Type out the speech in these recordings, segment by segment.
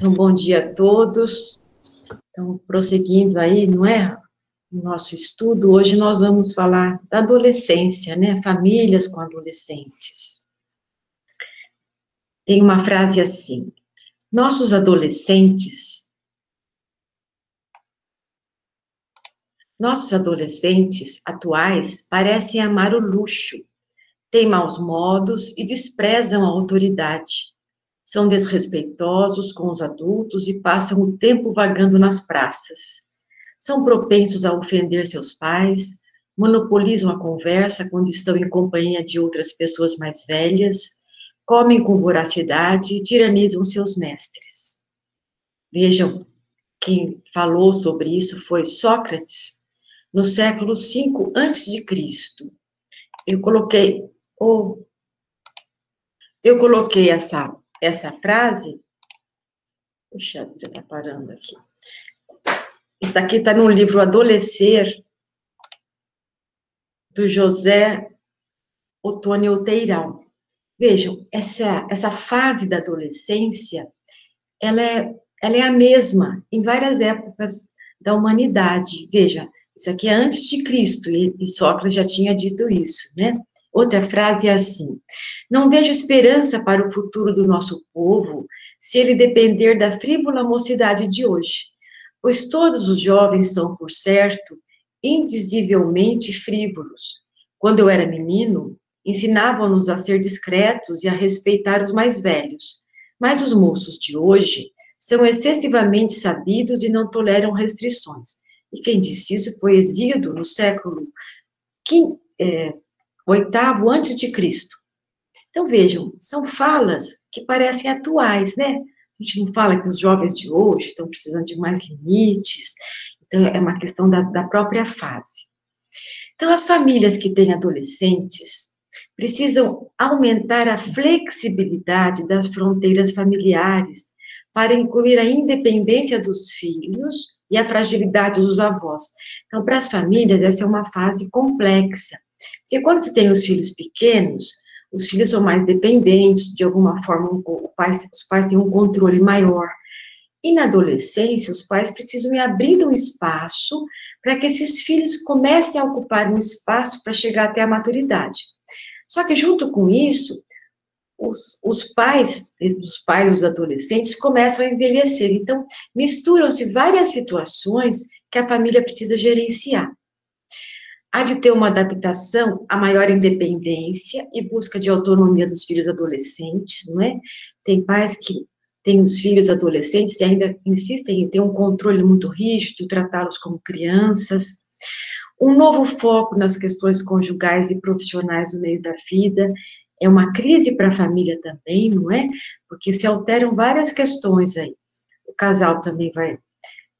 Então, bom dia a todos. Então, prosseguindo aí, não é? O nosso estudo, hoje nós vamos falar da adolescência, né? Famílias com adolescentes. Tem uma frase assim: nossos adolescentes atuais parecem amar o luxo, têm maus modos e desprezam a autoridade. São desrespeitosos com os adultos e passam o tempo vagando nas praças. São propensos a ofender seus pais, monopolizam a conversa quando estão em companhia de outras pessoas mais velhas, comem com voracidade e tiranizam seus mestres. Vejam, quem falou sobre isso foi Sócrates, no século V a.C. Eu coloquei, essa frase, puxa, já está parando aqui. Isso aqui está no livro Adolescer, do José Otônio Teirão. Vejam, essa fase da adolescência, ela é a mesma em várias épocas da humanidade. Veja, isso aqui é antes de Cristo, e Sócrates já tinha dito isso, né? Outra frase é assim: não vejo esperança para o futuro do nosso povo se ele depender da frívola mocidade de hoje, pois todos os jovens são, por certo, indizivelmente frívolos. Quando eu era menino, ensinavam-nos a ser discretos e a respeitar os mais velhos, mas os moços de hoje são excessivamente sabidos e não toleram restrições. E quem disse isso foi Hesíodo, no século oitavo antes de Cristo. Então, vejam, são falas que parecem atuais, né? A gente não fala que os jovens de hoje estão precisando de mais limites, então é uma questão da própria fase. Então, as famílias que têm adolescentes precisam aumentar a flexibilidade das fronteiras familiares para incluir a independência dos filhos e a fragilidade dos avós. Então, para as famílias, essa é uma fase complexa, porque quando se tem os filhos pequenos, os filhos são mais dependentes, de alguma forma, os pais têm um controle maior. E na adolescência, os pais precisam ir abrindo um espaço para que esses filhos comecem a ocupar um espaço para chegar até a maturidade. Só que, junto com isso, os pais dos adolescentes começam a envelhecer. Então, misturam-se várias situações que a família precisa gerenciar. Há de ter uma adaptação à maior independência e busca de autonomia dos filhos adolescentes, não é? Tem pais que têm os filhos adolescentes e ainda insistem em ter um controle muito rígido, tratá-los como crianças. Um novo foco nas questões conjugais e profissionais no meio da vida é uma crise para a família também, não é? Porque se alteram várias questões aí. O casal também vai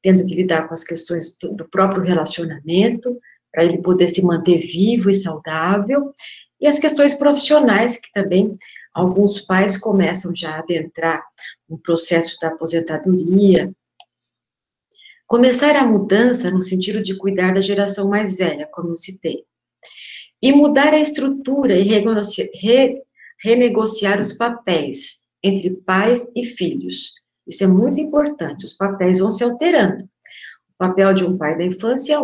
tendo que lidar com as questões do próprio relacionamento, para ele poder se manter vivo e saudável, e as questões profissionais, que também alguns pais começam já a adentrar no processo da aposentadoria. Começar a mudança no sentido de cuidar da geração mais velha, como eu citei. E mudar a estrutura e renegociar os papéis entre pais e filhos. Isso é muito importante, os papéis vão se alterando. O papel de um pai da infância é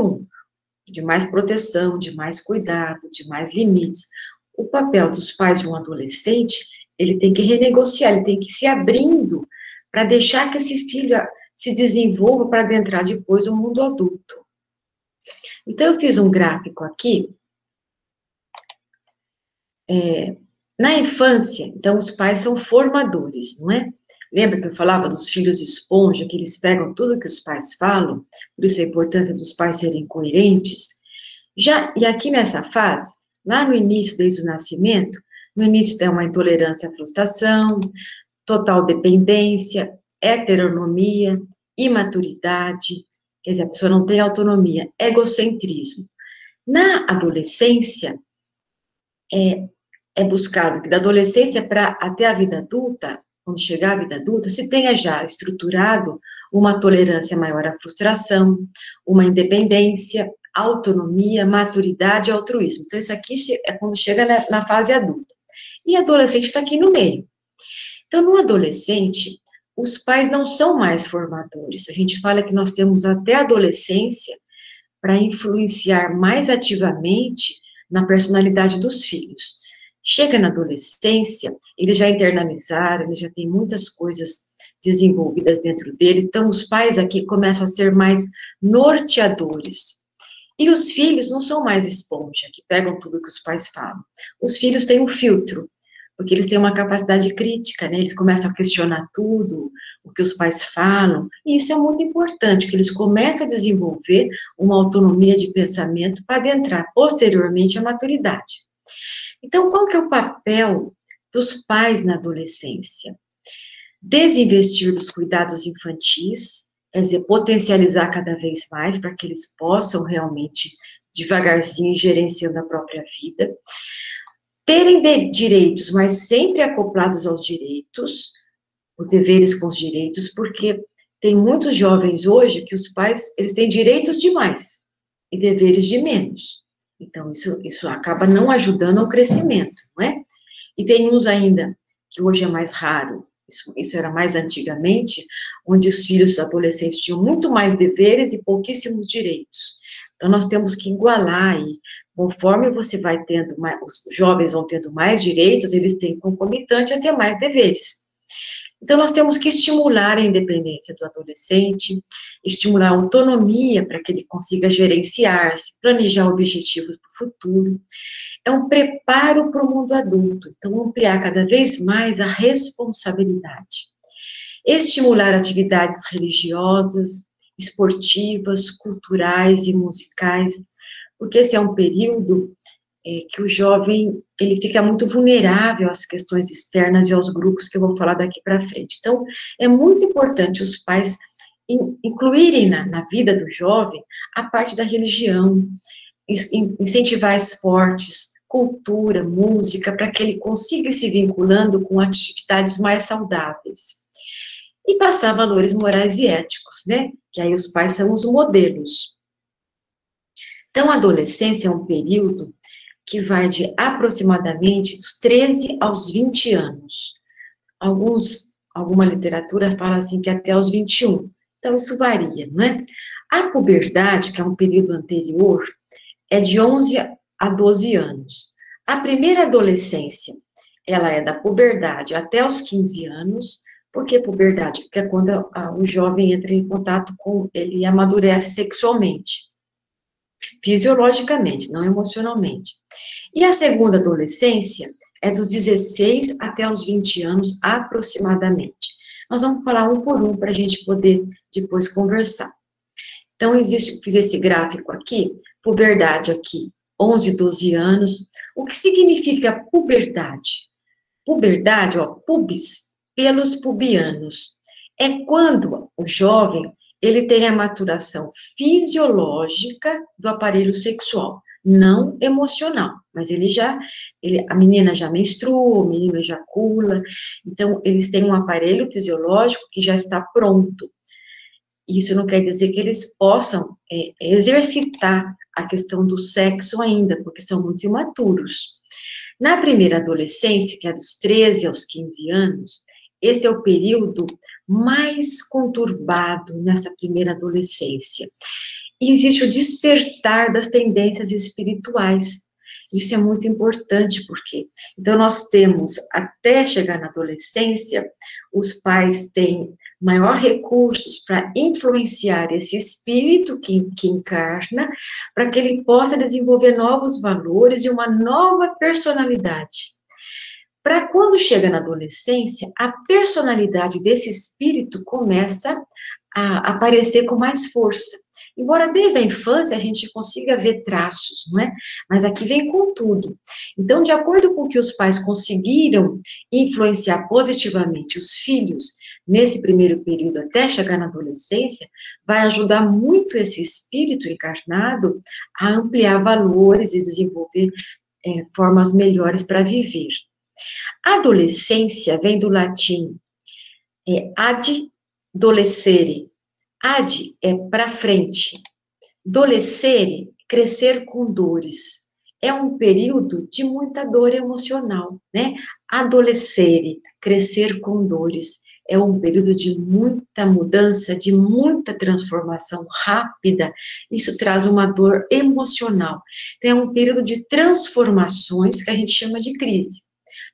de mais proteção, de mais cuidado, de mais limites. O papel dos pais de um adolescente, ele tem que renegociar, ele tem que ir se abrindo para deixar que esse filho se desenvolva para adentrar depois no mundo adulto. Então, eu fiz um gráfico aqui. Na infância, então, os pais são formadores, não é? Lembra que eu falava dos filhos esponja, que eles pegam tudo que os pais falam, por isso a importância dos pais serem coerentes? E aqui nessa fase, lá no início, desde o nascimento, no início tem uma intolerância à frustração, total dependência, heteronomia, imaturidade, quer dizer, a pessoa não tem autonomia, egocentrismo. Na adolescência, é buscado que da adolescência até a vida adulta, quando chegar à vida adulta, se tenha já estruturado uma tolerância maior à frustração, uma independência, autonomia, maturidade e altruísmo. Então, isso aqui é quando chega na fase adulta. E adolescente está aqui no meio. Então, no adolescente, os pais não são mais formadores. A gente fala que nós temos até a adolescência para influenciar mais ativamente na personalidade dos filhos. Chega na adolescência, eles já internalizaram, eles já têm muitas coisas desenvolvidas dentro deles, então os pais aqui começam a ser mais norteadores. E os filhos não são mais esponja, que pegam tudo que os pais falam. Os filhos têm um filtro, porque eles têm uma capacidade crítica, né? Eles começam a questionar tudo, o que os pais falam, e isso é muito importante, que eles começam a desenvolver uma autonomia de pensamento para adentrar posteriormente a maturidade. Então, qual que é o papel dos pais na adolescência? Desinvestir dos cuidados infantis, quer dizer, potencializar cada vez mais para que eles possam realmente, devagarzinho, ir gerenciando a própria vida. Terem direitos, mas sempre acoplados aos direitos, os deveres com os direitos, porque tem muitos jovens hoje que os pais, eles têm direitos demais e deveres de menos. Então, isso acaba não ajudando ao crescimento, não é? E tem uns ainda, que hoje é mais raro, isso era mais antigamente, onde os filhos adolescentes tinham muito mais deveres e pouquíssimos direitos. Então, nós temos que igualar, e conforme você vai tendo mais, os jovens vão tendo mais direitos, eles têm concomitante a ter mais deveres. Então, nós temos que estimular a independência do adolescente, estimular a autonomia para que ele consiga gerenciar-se, planejar objetivos para o futuro. É um preparo para o mundo adulto, então ampliar cada vez mais a responsabilidade. Estimular atividades religiosas, esportivas, culturais e musicais, porque esse é um período que o jovem, ele fica muito vulnerável às questões externas e aos grupos que eu vou falar daqui para frente. Então, é muito importante os pais incluírem na vida do jovem a parte da religião, incentivar esportes, cultura, música, para que ele consiga ir se vinculando com atividades mais saudáveis. E passar valores morais e éticos, né? Que aí os pais são os modelos. Então, a adolescência é um período que vai de aproximadamente dos 13 aos 20 anos. Alguma literatura fala assim que até aos 21. Então, isso varia, não é? A puberdade, que é um período anterior, é de 11 a 12 anos. A primeira adolescência, ela é da puberdade até os 15 anos. Por que puberdade? Porque é quando o jovem entra em contato com, ele amadurece sexualmente, fisiologicamente, não emocionalmente. E a segunda adolescência é dos 16 até os 20 anos, aproximadamente. Nós vamos falar um por um para a gente poder depois conversar. Então, fiz esse gráfico aqui, puberdade aqui, 11, 12 anos. O que significa puberdade? Puberdade, ó, pubis, pelos pubianos. É quando o jovem, ele tem a maturação fisiológica do aparelho sexual, não emocional, mas a menina já menstrua, o menino ejacula, então eles têm um aparelho fisiológico que já está pronto. Isso não quer dizer que eles possam exercitar a questão do sexo ainda, porque são muito imaturos. Na primeira adolescência, que é dos 13 aos 15 anos, esse é o período mais conturbado nessa primeira adolescência. E existe o despertar das tendências espirituais. Isso é muito importante, porque então nós temos, até chegar na adolescência, os pais têm maior recursos para influenciar esse espírito que encarna, para que ele possa desenvolver novos valores e uma nova personalidade. Para quando chega na adolescência, a personalidade desse espírito começa a aparecer com mais força. Embora desde a infância a gente consiga ver traços, não é? Mas aqui vem com tudo. Então, de acordo com o que os pais conseguiram influenciar positivamente os filhos nesse primeiro período até chegar na adolescência, vai ajudar muito esse espírito encarnado a ampliar valores e desenvolver formas melhores para viver. Adolescência vem do latim ad dolescere. Ad é para frente. Dolescere, crescer com dores. É um período de muita dor emocional, né? Adolescere, crescer com dores. é um período de muita mudança, de muita transformação rápida, isso traz uma dor emocional. Então, é um período de transformações que a gente chama de crise.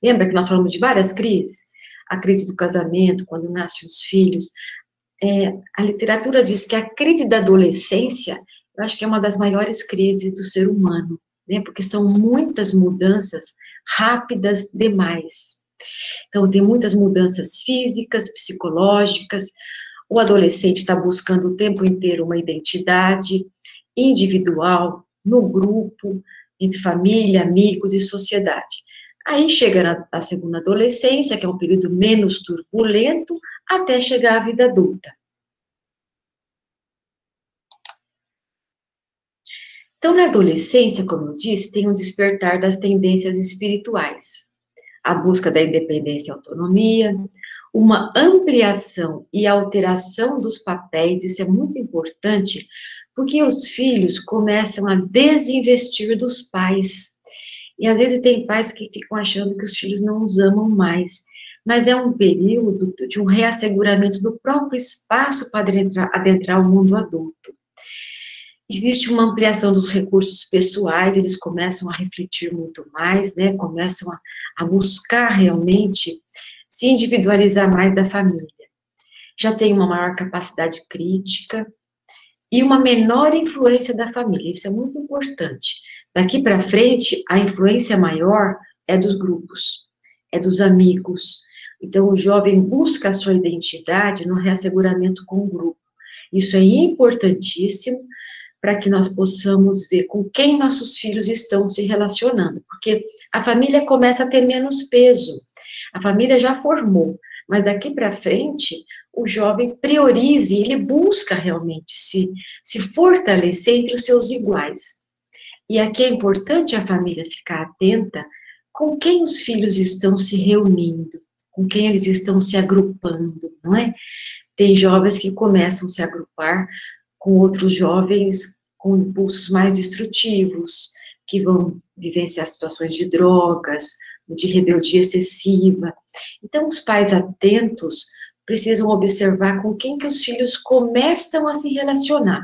Lembra que nós falamos de várias crises? A crise do casamento, quando nascem os filhos. A literatura diz que a crise da adolescência, eu acho que é uma das maiores crises do ser humano, né? Porque são muitas mudanças rápidas demais. Então, tem muitas mudanças físicas, psicológicas. O adolescente está buscando o tempo inteiro uma identidade individual, no grupo, entre família, amigos e sociedade. Aí chega na segunda adolescência, que é um período menos turbulento, até chegar à vida adulta. Então, na adolescência, como eu disse, tem um despertar das tendências espirituais, a busca da independência e autonomia, uma ampliação e alteração dos papéis, isso é muito importante, porque os filhos começam a desinvestir dos pais. E às vezes tem pais que ficam achando que os filhos não os amam mais, mas é um período de um reasseguramento do próprio espaço para adentrar o mundo adulto. Existe uma ampliação dos recursos pessoais, eles começam a refletir muito mais, né, começam a buscar realmente se individualizar mais da família. Já tem uma maior capacidade crítica e uma menor influência da família, isso é muito importante. Daqui para frente, a influência maior é dos grupos, é dos amigos. Então, o jovem busca a sua identidade no reasseguramento com o grupo. Isso é importantíssimo para que nós possamos ver com quem nossos filhos estão se relacionando, porque a família começa a ter menos peso, a família já formou, mas daqui para frente, o jovem prioriza e ele busca realmente se fortalecer entre os seus iguais. E aqui é importante a família ficar atenta com quem os filhos estão se reunindo, com quem eles estão se agrupando, não é? Tem jovens que começam a se agrupar com outros jovens com impulsos mais destrutivos, que vão vivenciar situações de drogas, de rebeldia excessiva. Então, os pais atentos precisam observar com quem que os filhos começam a se relacionar.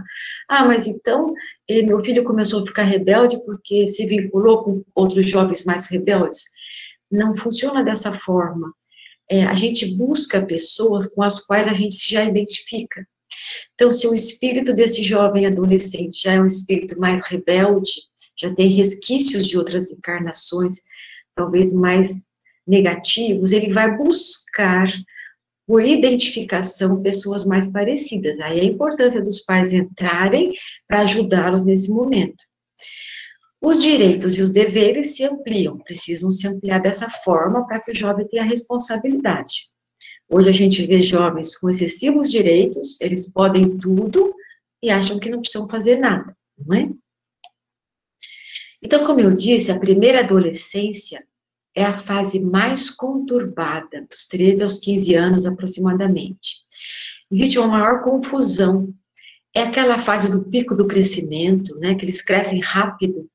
Ah, mas então, meu filho começou a ficar rebelde porque se vinculou com outros jovens mais rebeldes? Não funciona dessa forma. A gente busca pessoas com as quais a gente já identifica. Então, se o espírito desse jovem adolescente já é um espírito mais rebelde, já tem resquícios de outras encarnações, talvez mais negativos, ele vai buscar, por identificação, pessoas mais parecidas. Aí a importância dos pais entrarem para ajudá-los nesse momento. Os direitos e os deveres se ampliam, precisam se ampliar dessa forma para que o jovem tenha responsabilidade. Hoje a gente vê jovens com excessivos direitos, eles podem tudo e acham que não precisam fazer nada, não é? Então, como eu disse, a primeira adolescência é a fase mais conturbada, dos 13 aos 15 anos aproximadamente. Existe uma maior confusão, é aquela fase do pico do crescimento, né, que eles crescem rápido,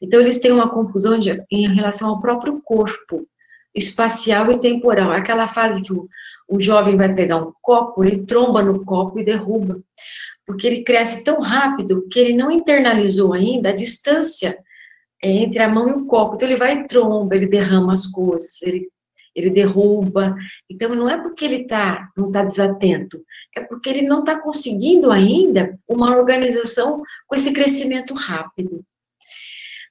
então eles têm uma confusão em relação ao próprio corpo, espacial e temporal, aquela fase que o jovem vai pegar um copo, ele tromba no copo e derruba, porque ele cresce tão rápido que ele não internalizou ainda a distância entre a mão e o copo, então ele vai e tromba, ele derrama as coisas, ele derruba, então não é porque ele não está desatento, é porque ele não está conseguindo ainda uma organização com esse crescimento rápido.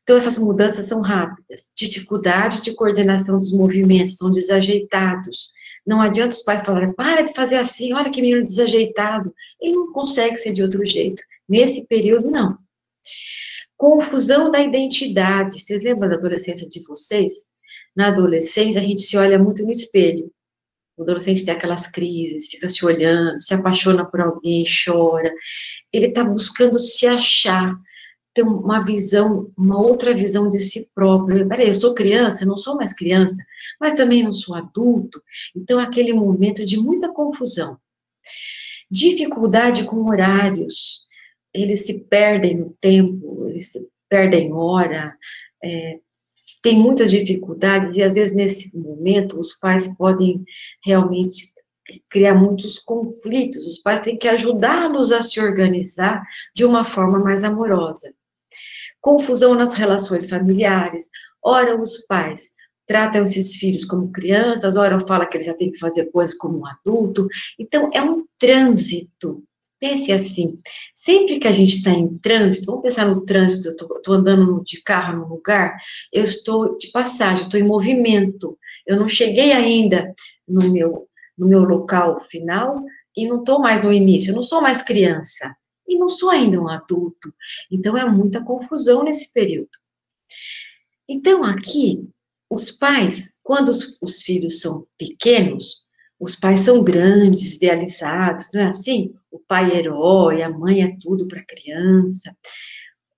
Então, essas mudanças são rápidas, dificuldade de coordenação dos movimentos, são desajeitados. Não adianta os pais falarem, para de fazer assim, olha que menino desajeitado. Ele não consegue ser de outro jeito. Nesse período, não. Confusão da identidade. Vocês lembram da adolescência de vocês? Na adolescência, a gente se olha muito no espelho. O adolescente tem aquelas crises, fica se olhando, se apaixona por alguém, chora. Ele está buscando se achar, ter uma visão, uma outra visão de si próprio. Peraí, eu sou criança, não sou mais criança, mas também não sou adulto. Então, aquele momento de muita confusão. Dificuldade com horários. Eles se perdem no tempo, eles se perdem hora, tem muitas dificuldades, e às vezes nesse momento os pais podem realmente cria muitos conflitos. Os pais têm que ajudá-los a se organizar de uma forma mais amorosa. Confusão nas relações familiares. Ora, os pais tratam esses filhos como crianças, ora falam que eles já têm que fazer coisas como um adulto. Então, é um trânsito. Pense assim, sempre que a gente está em trânsito, vamos pensar no trânsito, eu estou andando de carro num lugar, eu estou de passagem, estou em movimento, eu não cheguei ainda no meu local final e não estou mais no início, eu não sou mais criança e não sou ainda um adulto, então é muita confusão nesse período. Então, aqui, os pais, quando os filhos são pequenos, os pais são grandes, idealizados, não é assim? O pai é herói, a mãe é tudo para a criança.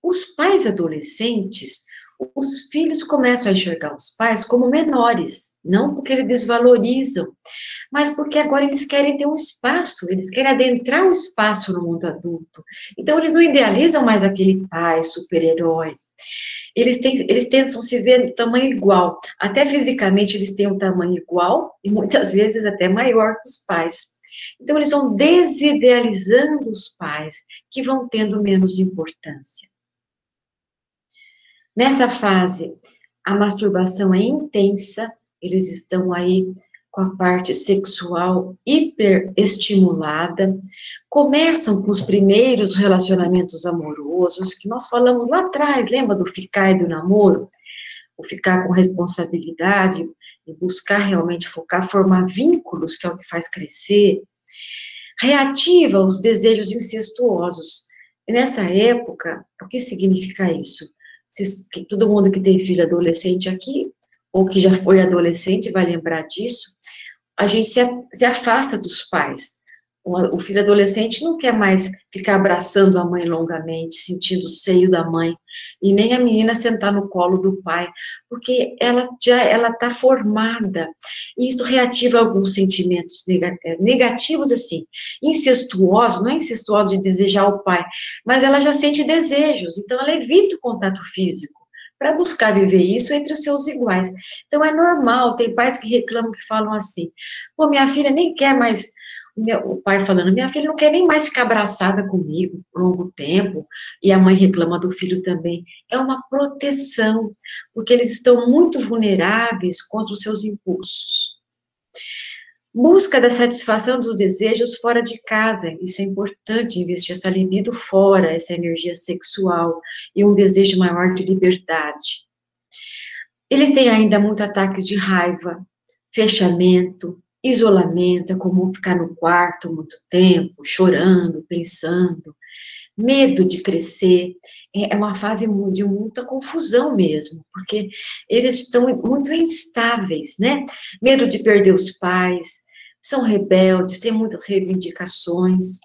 Os pais adolescentes, os filhos começam a enxergar os pais como menores, não porque eles desvalorizam, mas porque agora eles querem ter um espaço, eles querem adentrar um espaço no mundo adulto. Então, eles não idealizam mais aquele pai super-herói. Eles tentam se ver no tamanho igual. Até fisicamente, eles têm um tamanho igual e muitas vezes até maior que os pais. Então, eles vão desidealizando os pais, que vão tendo menos importância. Nessa fase, a masturbação é intensa, eles estão aí com a parte sexual hiperestimulada, começam com os primeiros relacionamentos amorosos, que nós falamos lá atrás, lembra do ficar e do namoro? O ficar com responsabilidade, e buscar realmente focar, formar vínculos, que é o que faz crescer, reativa os desejos incestuosos. E nessa época, o que significa isso? Todo mundo que tem filho adolescente aqui, ou que já foi adolescente, vai lembrar disso, a gente se afasta dos pais. O filho adolescente não quer mais ficar abraçando a mãe longamente, sentindo o seio da mãe, e nem a menina sentar no colo do pai, porque ela está formada, e isso reativa alguns sentimentos negativos, assim, incestuosos, não é incestuoso de desejar o pai, mas ela já sente desejos, então ela evita o contato físico, para buscar viver isso entre os seus iguais. Então, é normal, tem pais que reclamam, que falam assim, pô, minha filha nem quer mais, o pai falando, minha filha não quer nem mais ficar abraçada comigo por longo tempo, e a mãe reclama do filho também. É uma proteção, porque eles estão muito vulneráveis contra os seus impulsos. Busca da satisfação dos desejos fora de casa, isso é importante, investir essa libido fora, essa energia sexual, e um desejo maior de liberdade. Eles têm ainda muito ataques de raiva, fechamento, isolamento, é comum ficar no quarto muito tempo, chorando, pensando, medo de crescer, é uma fase de muita confusão mesmo, porque eles estão muito instáveis, né? Medo de perder os pais, são rebeldes, têm muitas reivindicações,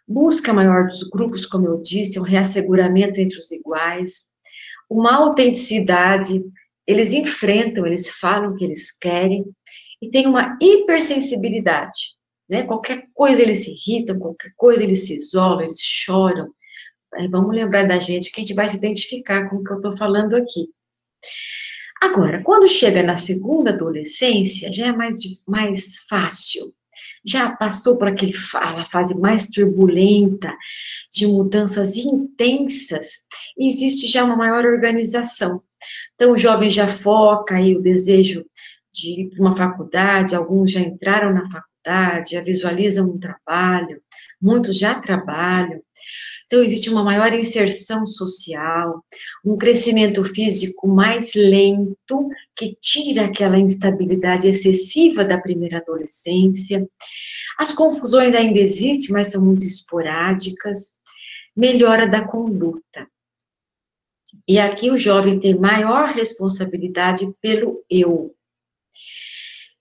busca maior dos grupos, como eu disse, um reasseguramento entre os iguais, uma autenticidade, eles enfrentam, eles falam o que eles querem, e tem uma hipersensibilidade, né? Qualquer coisa eles se irritam, qualquer coisa eles se isolam, eles choram. Aí vamos lembrar da gente que a gente vai se identificar com o que eu estou falando aqui. Agora, quando chega na segunda adolescência, já é mais fácil. Já passou por aquela fase mais turbulenta, de mudanças intensas, e existe já uma maior organização. Então, o jovem já foca aí o desejo de ir para uma faculdade, alguns já entraram na faculdade, já visualizam um trabalho, muitos já trabalham. Então, existe uma maior inserção social, um crescimento físico mais lento, que tira aquela instabilidade excessiva da primeira adolescência. As confusões ainda existem, mas são muito esporádicas. Melhora da conduta. E aqui o jovem tem maior responsabilidade pelo eu.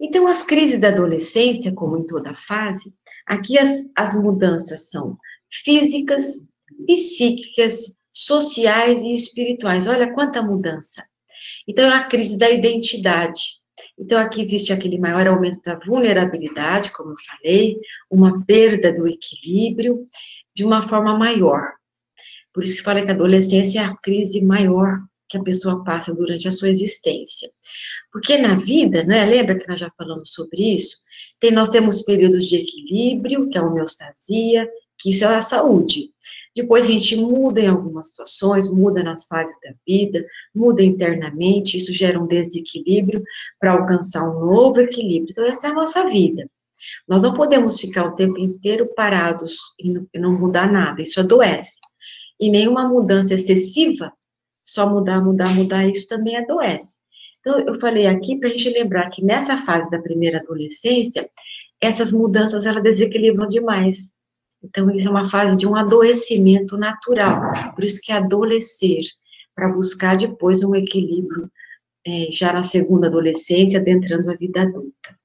Então, as crises da adolescência, como em toda fase, aqui as mudanças são físicas, psíquicas, sociais e espirituais. Olha quanta mudança. Então, é a crise da identidade. Então, aqui existe aquele maior aumento da vulnerabilidade, como eu falei, uma perda do equilíbrio de uma forma maior. Por isso que fala que a adolescência é a crise maior que a pessoa passa durante a sua existência. Porque na vida, né, lembra que nós já falamos sobre isso? Nós temos períodos de equilíbrio, que é a homeostasia, que isso é a saúde. Depois a gente muda em algumas situações, muda nas fases da vida, muda internamente, isso gera um desequilíbrio para alcançar um novo equilíbrio. Então, essa é a nossa vida. Nós não podemos ficar o tempo inteiro parados e não mudar nada, isso adoece. E nenhuma mudança excessiva, só mudar, mudar, mudar, isso também adoece. Então, eu falei aqui para a gente lembrar que nessa fase da primeira adolescência, essas mudanças, elas desequilibram demais. Então, isso é uma fase de um adoecimento natural, por isso que é adolecer, para buscar depois um equilíbrio, já na segunda adolescência, adentrando a vida adulta.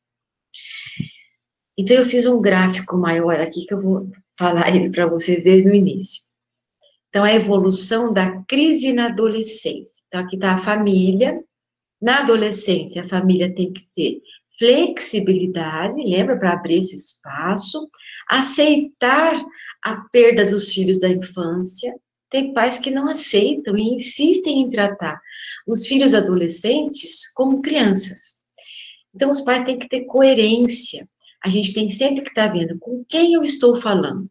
Então, eu fiz um gráfico maior aqui, que eu vou falar ele para vocês desde o início. Então, a evolução da crise na adolescência. Então, aqui está a família. Na adolescência, a família tem que ter flexibilidade, lembra, para abrir esse espaço, aceitar a perda dos filhos da infância. Tem pais que não aceitam e insistem em tratar os filhos adolescentes como crianças. Então, os pais têm que ter coerência. A gente tem sempre que estar vendo com quem eu estou falando.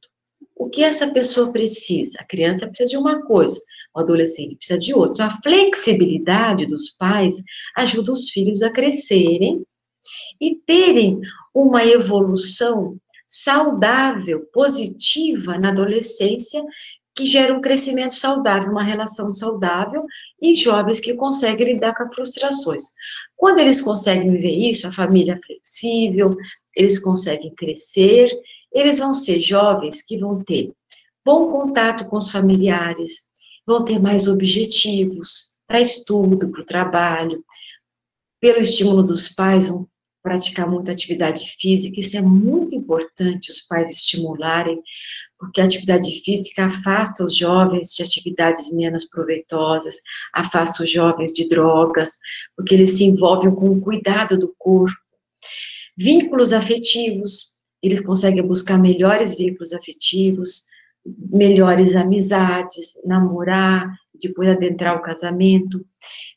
O que essa pessoa precisa? A criança precisa de uma coisa, o adolescente precisa de outra. A flexibilidade dos pais ajuda os filhos a crescerem e terem uma evolução saudável, positiva na adolescência, que gera um crescimento saudável, uma relação saudável, e jovens que conseguem lidar com as frustrações. Quando eles conseguem viver isso, a família é flexível, eles conseguem crescer, eles vão ser jovens que vão ter bom contato com os familiares, vão ter mais objetivos para estudo, para o trabalho, pelo estímulo dos pais, vão praticar muita atividade física, isso é muito importante os pais estimularem, porque a atividade física afasta os jovens de atividades menos proveitosas, afasta os jovens de drogas, porque eles se envolvem com o cuidado do corpo. Vínculos afetivos, eles conseguem buscar melhores vínculos afetivos, melhores amizades, namorar, depois adentrar o casamento,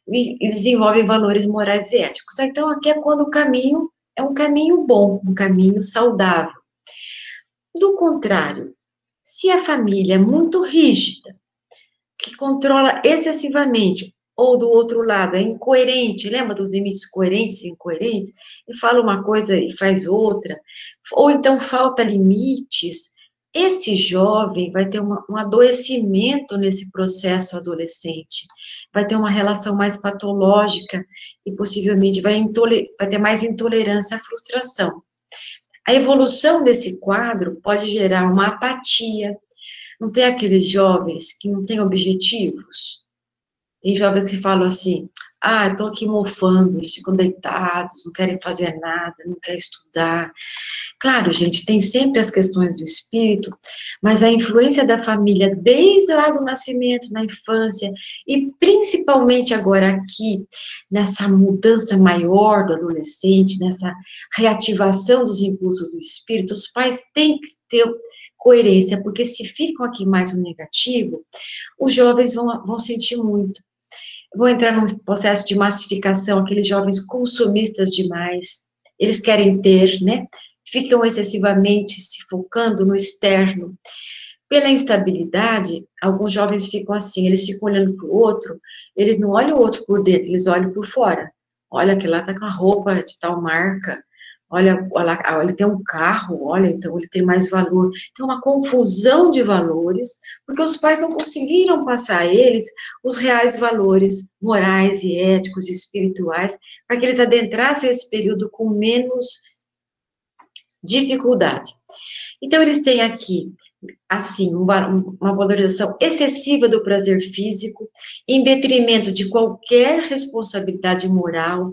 e desenvolvem valores morais e éticos. Então, aqui é quando o caminho é um caminho bom, um caminho saudável. Do contrário, se a família é muito rígida, que controla excessivamente, ou do outro lado, é incoerente, lembra dos limites coerentes e incoerentes? E fala uma coisa e faz outra, ou então falta limites, esse jovem vai ter um adoecimento nesse processo adolescente, vai ter uma relação mais patológica e possivelmente vai ter mais intolerância à frustração. A evolução desse quadro pode gerar uma apatia. Não tem aqueles jovens que não têm objetivos? Tem jovens que falam assim, estou aqui mofando, eles ficam deitados, não querem fazer nada, não querem estudar. Claro, gente, tem sempre as questões do espírito, mas a influência da família desde lá do nascimento, na infância, e principalmente agora aqui, nessa mudança maior do adolescente, nessa reativação dos impulsos do espírito, os pais têm que ter coerência, porque se ficam aqui mais no negativo, os jovens vão sentir muito. Vão entrar num processo de massificação, aqueles jovens consumistas demais, eles querem ter, né? Ficam excessivamente se focando no externo. Pela instabilidade, alguns jovens ficam assim, eles ficam olhando para o outro, eles não olham o outro por dentro, eles olham por fora. Olha, aquele lá está com a roupa de tal marca, olha, ele tem um carro, olha, então ele tem mais valor. Tem uma confusão de valores, porque os pais não conseguiram passar a eles os reais valores morais e éticos e espirituais, para que eles adentrassem esse período com menos dificuldade. Então, eles têm aqui, assim, uma valorização excessiva do prazer físico, em detrimento de qualquer responsabilidade moral,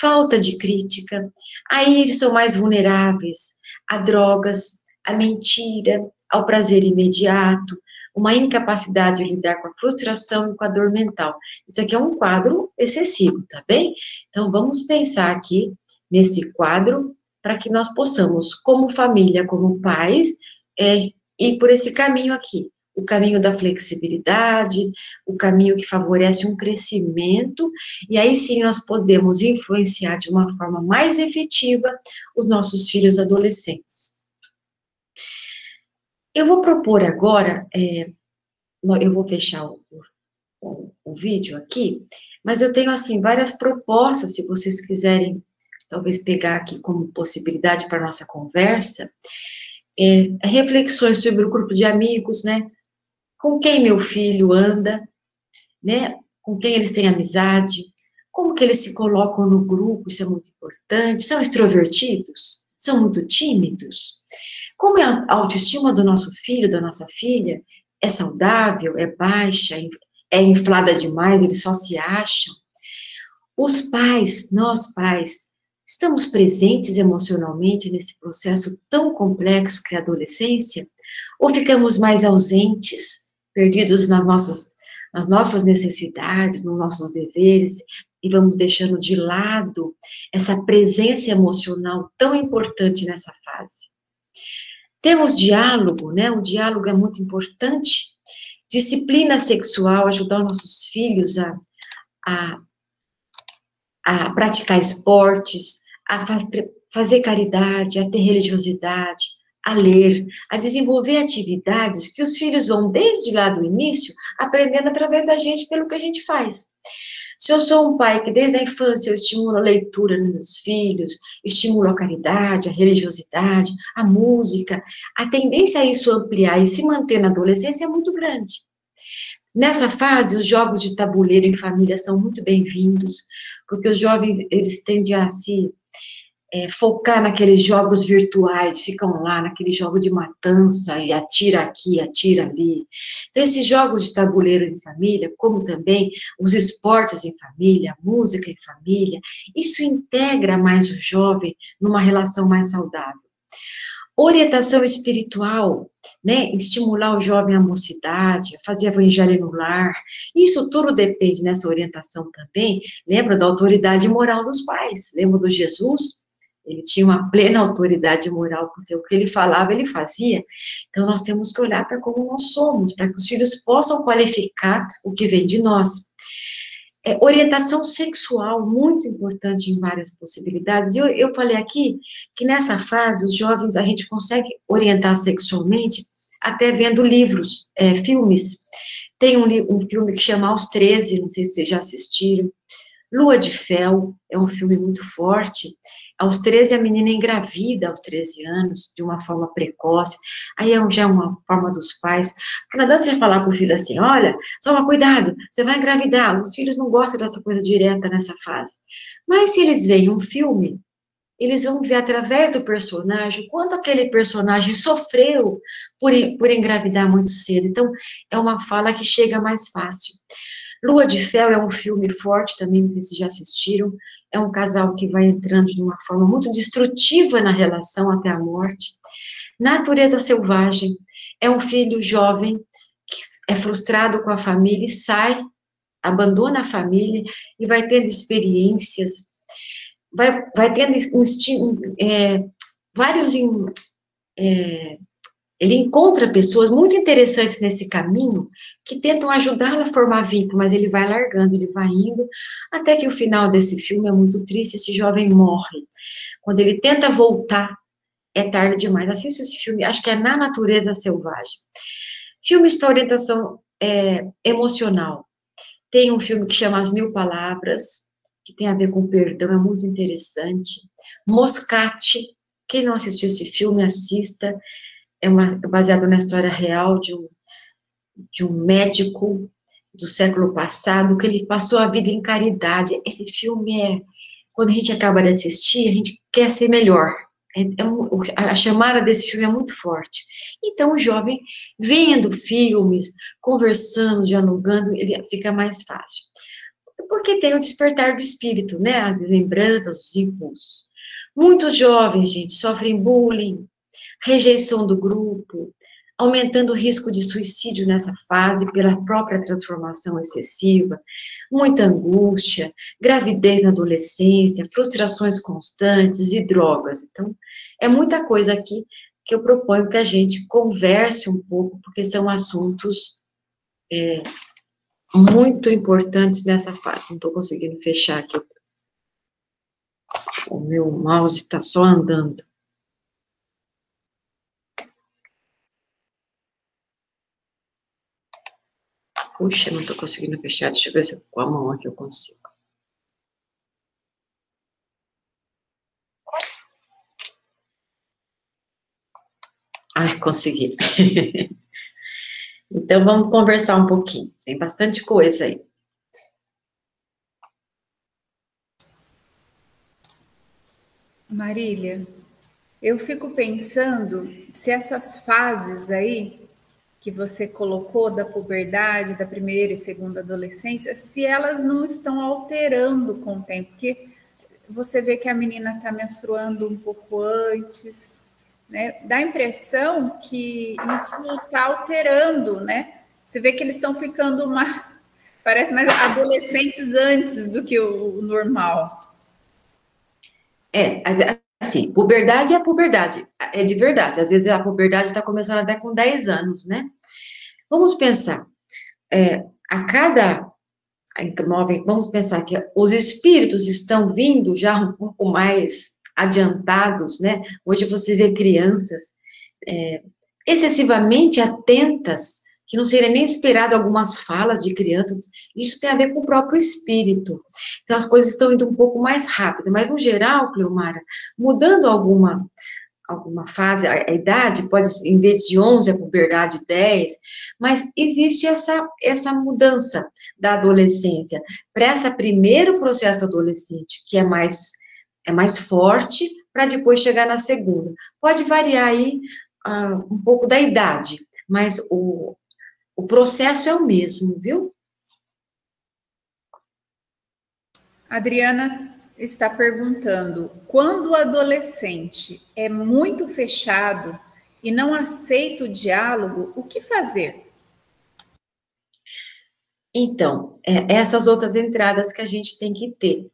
falta de crítica, aí eles são mais vulneráveis a drogas, a mentira, ao prazer imediato, uma incapacidade de lidar com a frustração e com a dor mental. Isso aqui é um quadro excessivo, tá bem? Então, vamos pensar aqui nesse quadro para que nós possamos, como família, como pais, ir por esse caminho aqui. o caminho da flexibilidade, o caminho que favorece um crescimento, e aí sim nós podemos influenciar de uma forma mais efetiva os nossos filhos adolescentes. Eu vou propor agora, eu vou fechar o vídeo aqui, mas eu tenho, assim, várias propostas, se vocês quiserem, talvez pegar aqui como possibilidade para a nossa conversa, reflexões sobre o grupo de amigos, né? Com quem meu filho anda, né? Com quem eles têm amizade, como que eles se colocam no grupo, isso é muito importante. São extrovertidos? São muito tímidos? Como é a autoestima do nosso filho, da nossa filha? É saudável? É baixa? É inflada demais? Eles só se acham? Os pais, nós pais, estamos presentes emocionalmente nesse processo tão complexo que é a adolescência? Ou ficamos mais ausentes, perdidos nas nossas necessidades, nos nossos deveres, e vamos deixando de lado essa presença emocional tão importante nessa fase? Temos diálogo, né? O diálogo é muito importante. Disciplina sexual, ajudar nossos filhos a, a praticar esportes, a fazer caridade, a ter religiosidade, a ler, a desenvolver atividades que os filhos vão, desde lá do início, aprendendo através da gente, pelo que a gente faz. Se eu sou um pai que desde a infância eu estimulo a leitura nos meus filhos, estimulo a caridade, a religiosidade, a música, a tendência a isso ampliar e se manter na adolescência é muito grande. Nessa fase, os jogos de tabuleiro em família são muito bem-vindos, porque os jovens, eles tendem a se focar naqueles jogos virtuais, ficam lá naquele jogo de matança, e atira aqui, atira ali. Então, esses jogos de tabuleiro em família, como também os esportes em família, a música em família, isso integra mais o jovem numa relação mais saudável. Orientação espiritual, né, estimular o jovem à mocidade, fazer evangelho no lar, isso tudo depende nessa orientação também, lembra da autoridade moral dos pais, lembra do Jesus? Ele tinha uma plena autoridade moral, porque o que ele falava, ele fazia. Então, nós temos que olhar para como nós somos, para que os filhos possam qualificar o que vem de nós. Orientação sexual, muito importante em várias possibilidades. Eu falei aqui que nessa fase, os jovens, a gente consegue orientar sexualmente até vendo livros, filmes. Tem um filme que chama Aos 13, não sei se vocês já assistiram. Lua de Fel, é um filme muito forte. Aos 13, a menina engravida aos 13 anos, de uma forma precoce. Aí já é uma forma dos pais. Porque não adianta você falar para o filho assim, olha, toma cuidado, você vai engravidar. Os filhos não gostam dessa coisa direta nessa fase. Mas se eles veem um filme, eles vão ver através do personagem o quanto aquele personagem sofreu por engravidar muito cedo. Então, é uma fala que chega mais fácil. Lua de Fel é um filme forte também, não sei se já assistiram, é um casal que vai entrando de uma forma muito destrutiva na relação até a morte. Natureza Selvagem é um filho jovem que é frustrado com a família e sai, abandona a família e vai tendo experiências, vai tendo vários ele encontra pessoas muito interessantes nesse caminho, que tentam ajudá-lo a formar vínculo, mas ele vai largando, ele vai indo, até que o final desse filme é muito triste, esse jovem morre. Quando ele tenta voltar, é tarde demais. Assista esse filme, acho que é Na Natureza Selvagem. Filmes para orientação emocional. Tem um filme que chama As Mil Palavras, que tem a ver com perdão, é muito interessante. Moscate, quem não assistiu esse filme, assista. É baseado na história real de um médico do século passado, que ele passou a vida em caridade. Esse filme quando a gente acaba de assistir, a gente quer ser melhor. A chamada desse filme é muito forte. Então, o jovem, vendo filmes, conversando, dialogando, ele fica mais fácil. Porque tem o despertar do espírito, né? As lembranças, os impulsos. Muitos jovens, gente, sofrem bullying, rejeição do grupo, aumentando o risco de suicídio nessa fase pela própria transformação excessiva, muita angústia, gravidez na adolescência, frustrações constantes e drogas. Então, é muita coisa aqui que eu proponho que a gente converse um pouco, porque são assuntos muito importantes nessa fase. Não estou conseguindo fechar aqui. O meu mouse está só andando. Puxa, não estou conseguindo fechar. Deixa eu ver se com a mão aqui eu consigo. Ai, consegui. Então, vamos conversar um pouquinho. Tem bastante coisa aí. Marília, eu fico pensando se essas fases aí que você colocou da puberdade, da primeira e segunda adolescência, se elas não estão alterando com o tempo, porque você vê que a menina está menstruando um pouco antes, né? Dá a impressão que isso está alterando, né? Você vê que eles estão ficando parece mais adolescentes antes do que o normal. Assim, puberdade é puberdade, é de verdade. Às vezes a puberdade está começando até com 10 anos, né? Vamos pensar, a cada vamos pensar que os espíritos estão vindo já um pouco mais adiantados, né? Hoje você vê crianças excessivamente atentas, que não seria nem esperado algumas falas de crianças, isso tem a ver com o próprio espírito. Então, as coisas estão indo um pouco mais rápido, mas, no geral, Cleomara, mudando alguma fase, a idade, pode, em vez de 11, a puberdade 10, mas existe essa mudança da adolescência para esse primeiro processo adolescente, que é mais forte, para depois chegar na segunda. Pode variar aí um pouco da idade, mas o processo é o mesmo, viu? Adriana está perguntando: quando o adolescente é muito fechado e não aceita o diálogo, o que fazer? Então, essas outras entradas que a gente tem que ter.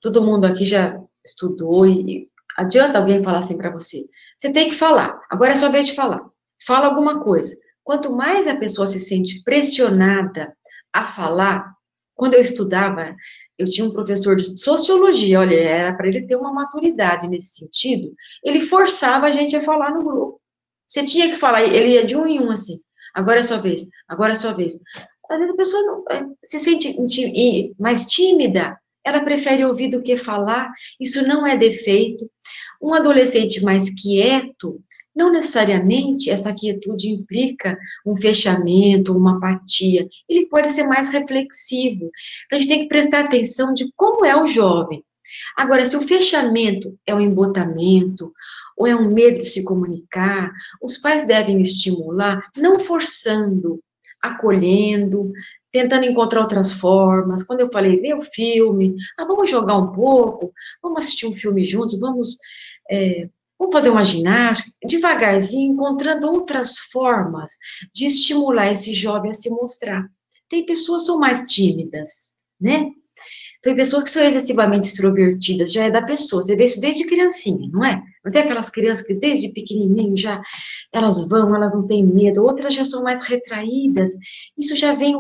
Todo mundo aqui já estudou e adianta alguém falar assim para você? Você tem que falar, agora é sua vez de falar. Fala alguma coisa. Quanto mais a pessoa se sente pressionada a falar, quando eu estudava, eu tinha um professor de sociologia, olha, era para ele ter uma maturidade nesse sentido, ele forçava a gente a falar no grupo. Você tinha que falar, ele ia de um em um assim, agora é sua vez, agora é sua vez. Às vezes a pessoa não, se sente mais tímida, ela prefere ouvir do que falar, isso não é defeito. Um adolescente mais quieto, não necessariamente essa quietude implica um fechamento, uma apatia, ele pode ser mais reflexivo. Então, a gente tem que prestar atenção de como é o jovem. Agora, se o fechamento é um embotamento, ou é um medo de se comunicar, os pais devem estimular, não forçando, acolhendo, tentando encontrar outras formas. Quando eu falei, vê o filme, vamos jogar um pouco, vamos assistir um filme juntos, vamos fazer uma ginástica, devagarzinho, encontrando outras formas de estimular esse jovem a se mostrar. Tem pessoas que são mais tímidas, né? Tem pessoas que são excessivamente extrovertidas, já é da pessoa, você vê isso desde criancinha, não é? Não tem aquelas crianças que desde pequenininho já, elas não têm medo, outras já são mais retraídas, isso já vem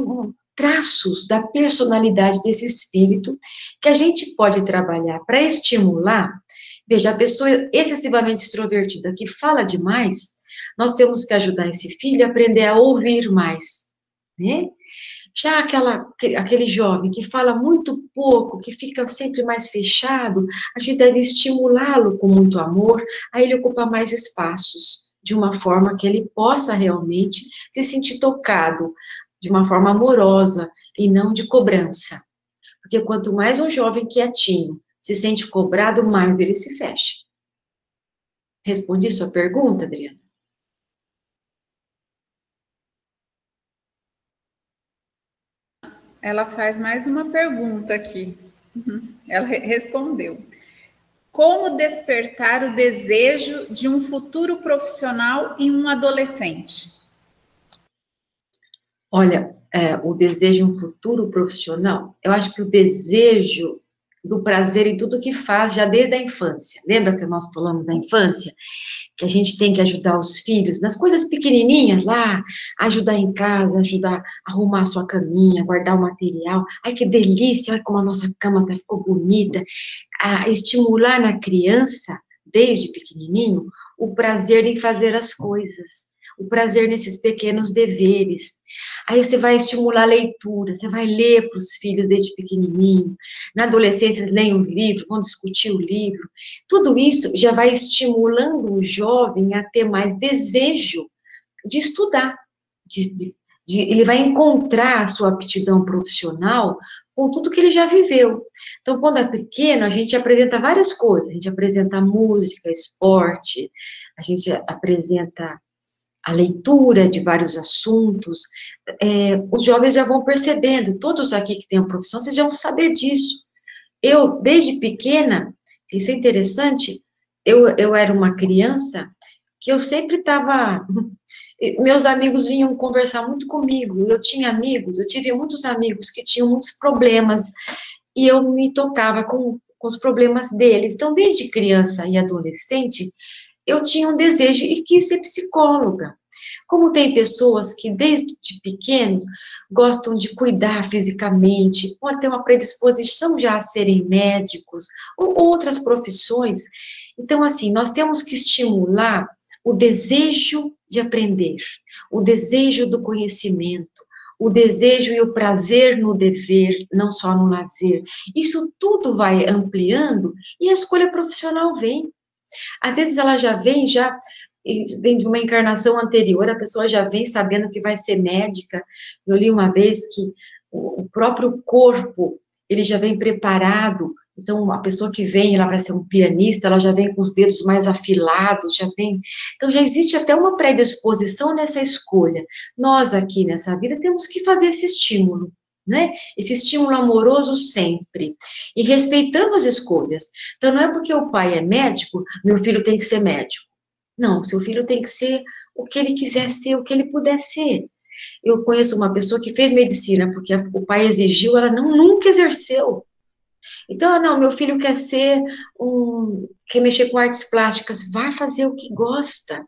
traços da personalidade desse espírito, que a gente pode trabalhar para estimular. Veja, a pessoa excessivamente extrovertida, que fala demais, nós temos que ajudar esse filho a aprender a ouvir mais, né? Já aquele jovem que fala muito pouco, que fica sempre mais fechado, a gente deve estimulá-lo com muito amor, a ele ocupar mais espaços, de uma forma que ele possa realmente se sentir tocado, de uma forma amorosa e não de cobrança. Porque quanto mais um jovem quietinho se sente cobrado, mais ele se fecha. Respondi sua pergunta, Adriana? Ela faz mais uma pergunta aqui. Ela respondeu: como despertar o desejo de um futuro profissional em um adolescente? Olha, o desejo de um futuro profissional, eu acho que o desejo do prazer em tudo que faz, já desde a infância. Lembra que nós falamos da infância? Que a gente tem que ajudar os filhos nas coisas pequenininhas lá, ajudar em casa, ajudar a arrumar a sua caminha, guardar o material. Ai, que delícia, olha como a nossa cama ficou bonita. A estimular na criança, desde pequenininho, o prazer em fazer as coisas, o prazer nesses pequenos deveres. Aí você vai estimular a leitura, você vai ler para os filhos desde pequenininho. Na adolescência, leem os livros, vão discutir o livro. Tudo isso já vai estimulando o jovem a ter mais desejo de estudar. Ele vai encontrar a sua aptidão profissional com tudo que ele já viveu. Então, quando é pequeno, a gente apresenta várias coisas. A gente apresenta música, esporte, a gente apresenta a leitura de vários assuntos. Os jovens já vão percebendo, todos aqui que têm a profissão, vocês já vão saber disso. Eu, desde pequena, isso é interessante, eu era uma criança que eu sempre estava... Meus amigos vinham conversar muito comigo, eu tinha amigos, eu tive muitos amigos que tinham muitos problemas, e eu me tocava com os problemas deles. Então, desde criança e adolescente, eu tinha um desejo e quis ser psicóloga. Como tem pessoas que, desde pequenos, gostam de cuidar fisicamente, pode ter uma predisposição já a serem médicos, ou outras profissões. Então, assim, nós temos que estimular o desejo de aprender, o desejo do conhecimento, o desejo e o prazer no dever, não só no lazer. Isso tudo vai ampliando e a escolha profissional vem. Às vezes ela já vem de uma encarnação anterior, a pessoa já vem sabendo que vai ser médica. Eu li uma vez que o próprio corpo, ele já vem preparado. Então, a pessoa que vem, ela vai ser um pianista, ela já vem com os dedos mais afilados, já vem... Então, já existe até uma predisposição nessa escolha. Nós, aqui nessa vida, temos que fazer esse estímulo, né? Esse estímulo amoroso sempre. E respeitando as escolhas. Então, não é porque o pai é médico, meu filho tem que ser médico. Não, seu filho tem que ser o que ele quiser ser, o que ele puder ser. Eu conheço uma pessoa que fez medicina, porque o pai exigiu, ela nunca exerceu. Então, não, meu filho quer mexer com artes plásticas, vai fazer o que gosta,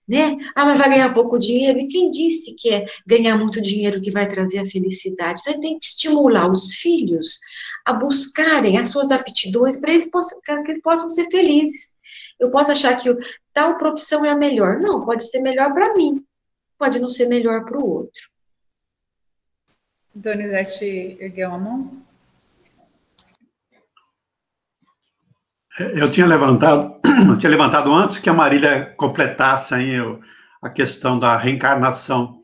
né? Ah, mas vai ganhar pouco dinheiro, e quem disse que é ganhar muito dinheiro que vai trazer a felicidade? Então, tem que estimular os filhos a buscarem as suas aptidões para que eles possam ser felizes. Eu posso achar que tal profissão é a melhor. Não, pode ser melhor para mim, pode não ser melhor para o outro. Donizete ergueu a mão? Eu tinha levantado antes que a Marília completasse aí a questão da reencarnação.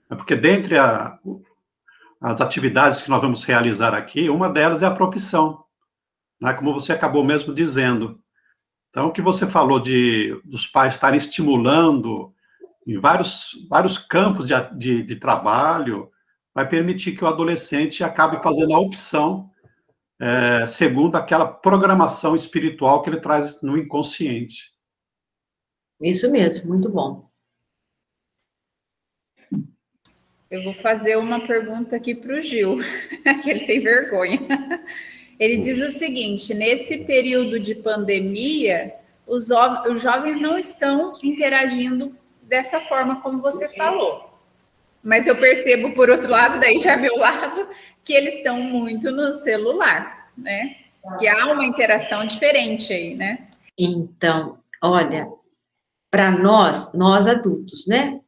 Porque dentre as atividades que nós vamos realizar aqui, uma delas é a profissão, né? Como você acabou mesmo dizendo. Então, o que você falou dos pais estarem estimulando em vários campos de trabalho, vai permitir que o adolescente acabe fazendo a opção segundo aquela programação espiritual que ele traz no inconsciente. Isso mesmo, muito bom. Eu vou fazer uma pergunta aqui para o Gil, que ele tem vergonha. Ele diz o seguinte: nesse período de pandemia, os jovens não estão interagindo dessa forma como você falou. Mas eu percebo, por outro lado, daí já meu lado, que eles estão muito no celular, né? Que há uma interação diferente aí, né? Então, olha, para nós adultos, né?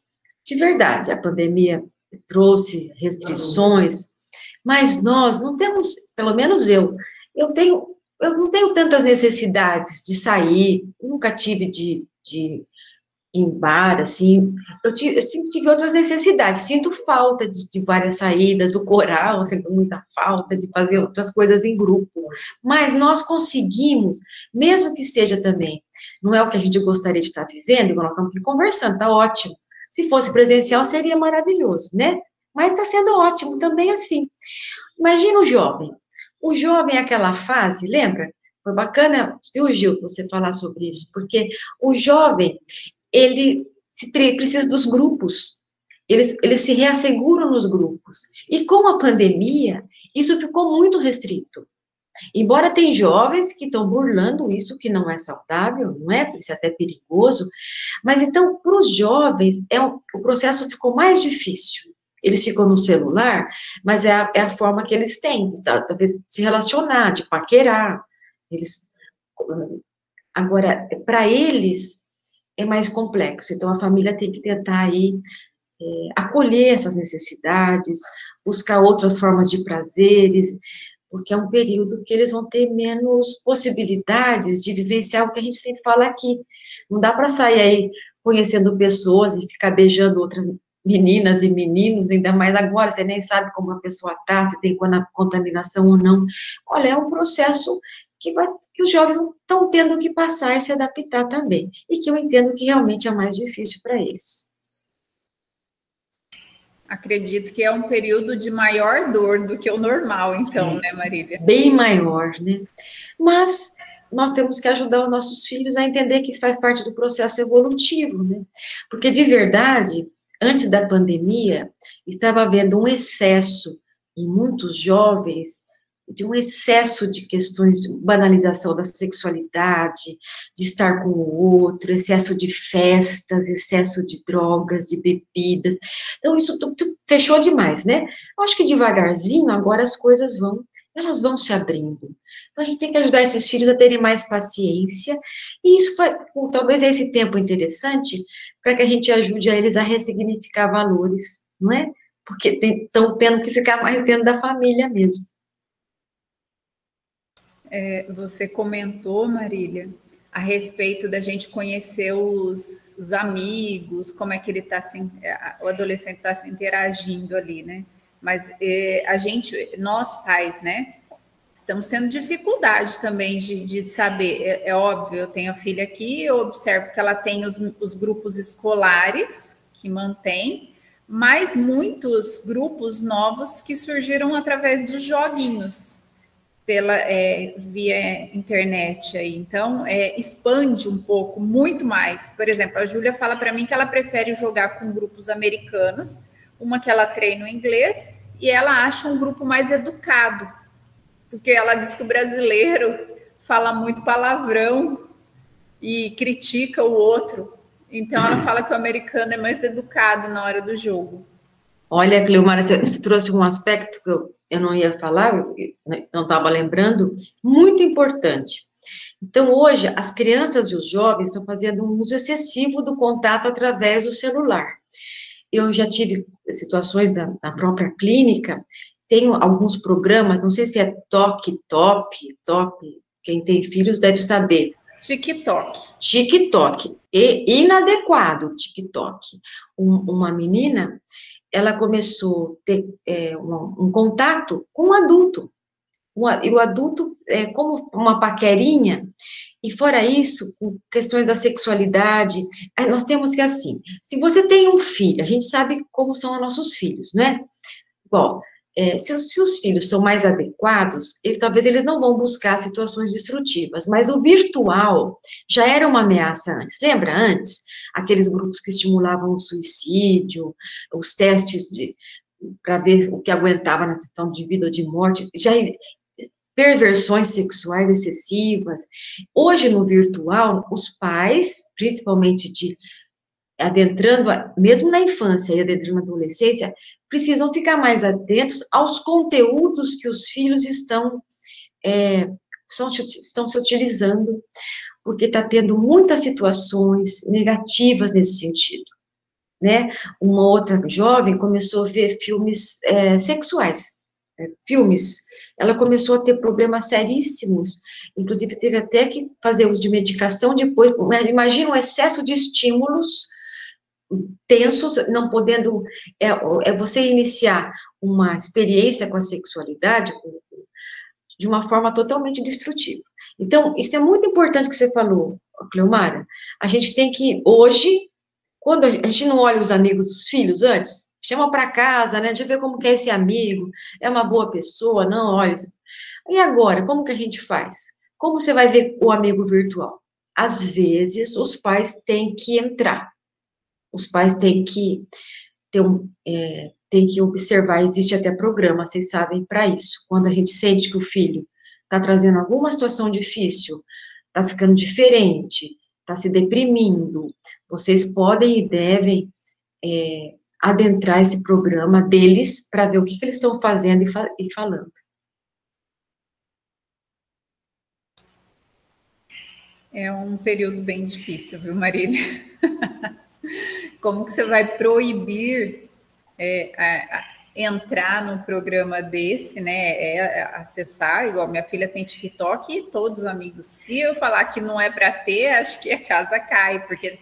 De verdade, a pandemia trouxe restrições, mas nós não temos, pelo menos eu não tenho tantas necessidades de sair, nunca tive de ir em bar, assim, eu sempre tive outras necessidades, sinto falta de várias saídas, do coral, sinto muita falta de fazer outras coisas em grupo, mas nós conseguimos, mesmo que seja também, não é o que a gente gostaria de estar vivendo, nós estamos aqui conversando, está ótimo, se fosse presencial seria maravilhoso, né? Mas está sendo ótimo também assim. Imagina o jovem é aquela fase, lembra? Foi bacana, viu, Gil, você falar sobre isso, porque o jovem, ele precisa dos grupos, eles se reasseguram nos grupos, e com a pandemia, isso ficou muito restrito. Embora tem jovens que estão burlando isso, que não é saudável, não é? Isso é até perigoso. Mas então, para os jovens, o processo ficou mais difícil. Eles ficam no celular, mas é a forma que eles têm de talvez se relacionar, de paquerar. Eles, agora, para eles é mais complexo. Então, a família tem que tentar aí acolher essas necessidades, buscar outras formas de prazeres, porque é um período que eles vão ter menos possibilidades de vivenciar o que a gente sempre fala aqui. Não dá para sair aí conhecendo pessoas e ficar beijando outras meninas e meninos, ainda mais agora, você nem sabe como a pessoa está, se tem contaminação ou não. Olha, é um processo que os jovens estão tendo que passar e se adaptar também, e que eu entendo que realmente é mais difícil para eles. Acredito que é um período de maior dor do que o normal, então, né, Marília? Bem maior, né? Mas nós temos que ajudar os nossos filhos a entender que isso faz parte do processo evolutivo, né? Porque, de verdade, antes da pandemia, estava havendo um excesso em muitos jovens, de um excesso de questões de banalização da sexualidade, de estar com o outro, excesso de festas, excesso de drogas, de bebidas. Então, isso tudo fechou demais, né? Eu acho que devagarzinho, agora as coisas elas vão se abrindo. Então, a gente tem que ajudar esses filhos a terem mais paciência, e isso talvez é esse tempo interessante para que a gente ajude a eles a ressignificar valores, não é? Porque estão tendo que ficar mais dentro da família mesmo. Você comentou, Marília, a respeito da gente conhecer os amigos, como é que ele está o adolescente está se interagindo ali, né? Mas nós pais, né, estamos tendo dificuldade também de saber. É óbvio, eu tenho a filha aqui, eu observo que ela tem os grupos escolares que mantém, mas muitos grupos novos que surgiram através dos joguinhos, via internet aí. Então, expande um pouco, muito mais. Por exemplo, a Júlia fala para mim que ela prefere jogar com grupos americanos, uma que ela treina o inglês, e ela acha um grupo mais educado, porque ela diz que o brasileiro fala muito palavrão e critica o outro. Então, ela fala que o americano é mais educado na hora do jogo. Olha, Cleomara, você trouxe um aspecto que eu não ia falar, não estava lembrando, muito importante. Então, hoje, as crianças e os jovens estão fazendo um uso excessivo do contato através do celular. Eu já tive situações na própria clínica, tenho alguns programas, não sei se é Top, quem tem filhos deve saber. TikTok, e inadequado TikTok. Uma menina, ela começou a ter um contato com um adulto, e o adulto é como uma paquerinha, e fora isso, com questões da sexualidade, nós temos que, assim, se você tem um filho, a gente sabe como são os nossos filhos, né? Bom, se os filhos são mais adequados, talvez eles não vão buscar situações destrutivas, mas o virtual já era uma ameaça antes. Lembra antes? Aqueles grupos que estimulavam o suicídio, os testes para ver o que aguentava na situação de vida ou de morte, perversões sexuais excessivas. Hoje, no virtual, os pais, principalmente adentrando, mesmo na infância e adentrando na adolescência, precisam ficar mais atentos aos conteúdos que os filhos estão se utilizando, porque está tendo muitas situações negativas nesse sentido, né? Uma outra jovem começou a ver filmes sexuais, ela começou a ter problemas seríssimos, inclusive teve até que fazer uso de medicação depois. Imagina um excesso de estímulos tensos, não podendo, você iniciar uma experiência com a sexualidade de uma forma totalmente destrutiva. Então, isso é muito importante que você falou, Cleomara. A gente tem que, hoje, quando a gente não olha os amigos dos filhos antes, chama para casa, né? Deixa eu ver como que é esse amigo, é uma boa pessoa, não, olha. E agora, como que a gente faz? Como você vai ver o amigo virtual? Às vezes, os pais têm que entrar. Os pais têm que tem que observar, existe até programa, vocês sabem, para isso. Quando a gente sente que o filho está trazendo alguma situação difícil, está ficando diferente, está se deprimindo, vocês podem e devem adentrar esse programa deles para ver o que eles estão fazendo e falando. É um período bem difícil, viu, Marília? Como que você vai proibir entrar num programa desse, né? Acessar, igual minha filha tem TikTok e todos os amigos. Se eu falar que não é para ter, acho que a casa cai, porque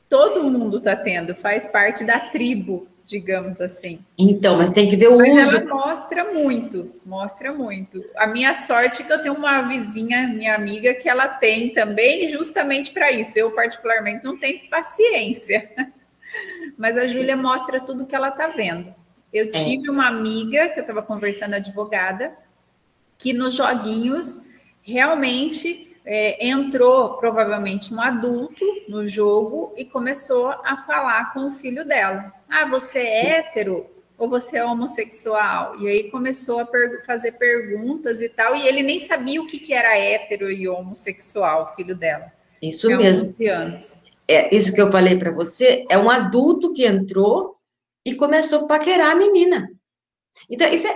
todo mundo está tendo, faz parte da tribo, digamos assim. Então, mas tem que ver o mas uso. Ela mostra muito, mostra muito. A minha sorte é que eu tenho uma vizinha, minha amiga, que ela tem também justamente para isso. Eu, particularmente, não tenho paciência. Mas a Júlia mostra tudo que ela está vendo. Eu tive uma amiga, que eu estava conversando, advogada, que nos joguinhos realmente entrou provavelmente um adulto no jogo e começou a falar com o filho dela. Ah, você é hétero ou você é homossexual? E aí começou a fazer perguntas e tal, e ele nem sabia o que era hétero e homossexual, o filho dela. Isso mesmo. 11 anos. Isso que eu falei para você, é um adulto que entrou e começou a paquerar a menina. Então, isso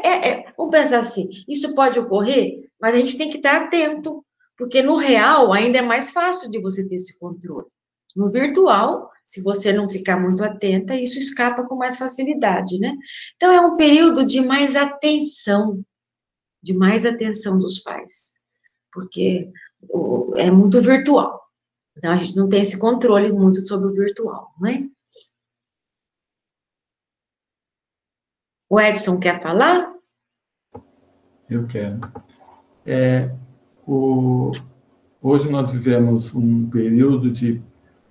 vamos pensar assim, isso pode ocorrer, mas a gente tem que estar atento, porque no real ainda é mais fácil de você ter esse controle. No virtual, se você não ficar muito atenta, isso escapa com mais facilidade, né? Então, é um período de mais atenção dos pais, porque é muito virtual. Então, a gente não tem esse controle muito sobre o virtual, não é? O Edson quer falar? Eu quero. Hoje nós vivemos um período de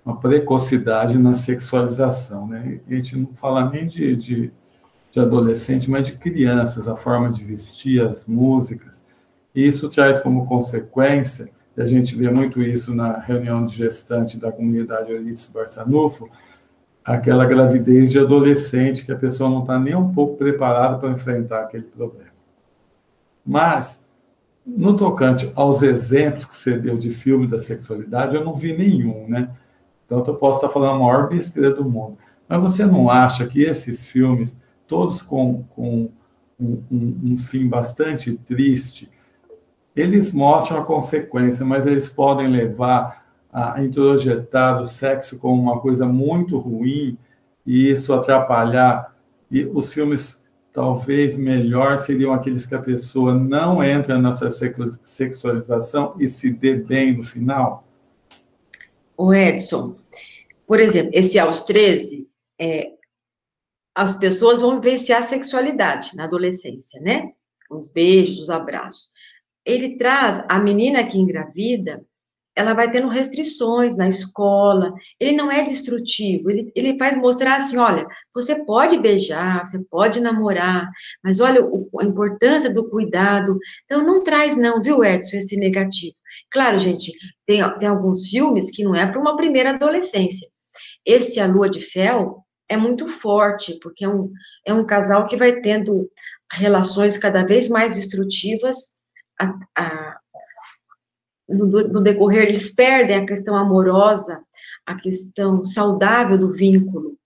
uma precocidade na sexualização, né? A gente não fala nem de adolescente, mas de crianças, a forma de vestir, as músicas. E isso traz como consequência, e a gente vê muito isso na reunião de gestante da comunidade Eurípides Barçanufo, aquela gravidez de adolescente que a pessoa não está nem um pouco preparada para enfrentar aquele problema. Mas, no tocante aos exemplos que você deu de filme da sexualidade, eu não vi nenhum, né? Então, eu posso estar falando a maior besteira do mundo. Mas você não acha que esses filmes, todos com um fim bastante triste, eles mostram a consequência, mas eles podem levar a introjetar o sexo como uma coisa muito ruim e isso atrapalhar? E os filmes talvez melhor seriam aqueles que a pessoa não entra nessa sexualização e se dê bem no final? O Edson, por exemplo, esse aos 13, as pessoas vão vivenciar a sexualidade na adolescência, né? Os beijos, os abraços. Ele traz, a menina que engravida, ela vai tendo restrições na escola, ele não é destrutivo, ele faz mostrar assim, olha, você pode beijar, você pode namorar, mas olha a importância do cuidado. Então, não traz não, viu, Edson, esse negativo. Claro, gente, tem alguns filmes que não é para uma primeira adolescência. Esse A Lua de Fel é muito forte, porque é um casal que vai tendo relações cada vez mais destrutivas, no decorrer, eles perdem a questão amorosa, a questão saudável do vínculo,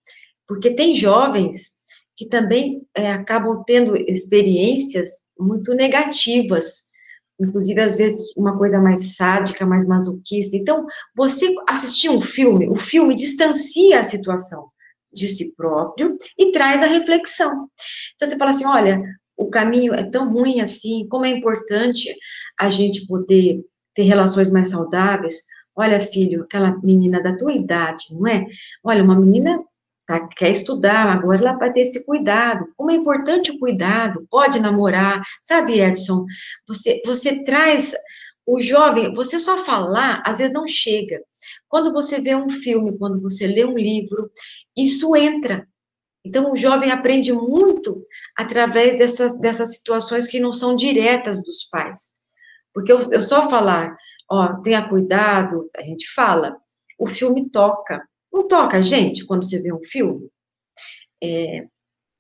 porque tem jovens que também acabam tendo experiências muito negativas, inclusive, às vezes, uma coisa mais sádica, mais masoquista. Então, você assistir um filme, o filme distancia a situação de si próprio e traz a reflexão. Então, você fala assim, olha, o caminho é tão ruim assim, como é importante a gente poder ter relações mais saudáveis. Olha, filho, aquela menina da tua idade, não é? Olha, uma menina quer estudar, agora ela vai ter esse cuidado. Como é importante o cuidado, pode namorar. Sabe, Edson, você traz o jovem, você só falar, às vezes não chega. Quando você vê um filme, quando você lê um livro, isso entra. Então, o jovem aprende muito através dessas situações que não são diretas dos pais. Porque eu só falar, ó, tenha cuidado, a gente fala, o filme toca. Não toca, gente, quando você vê um filme?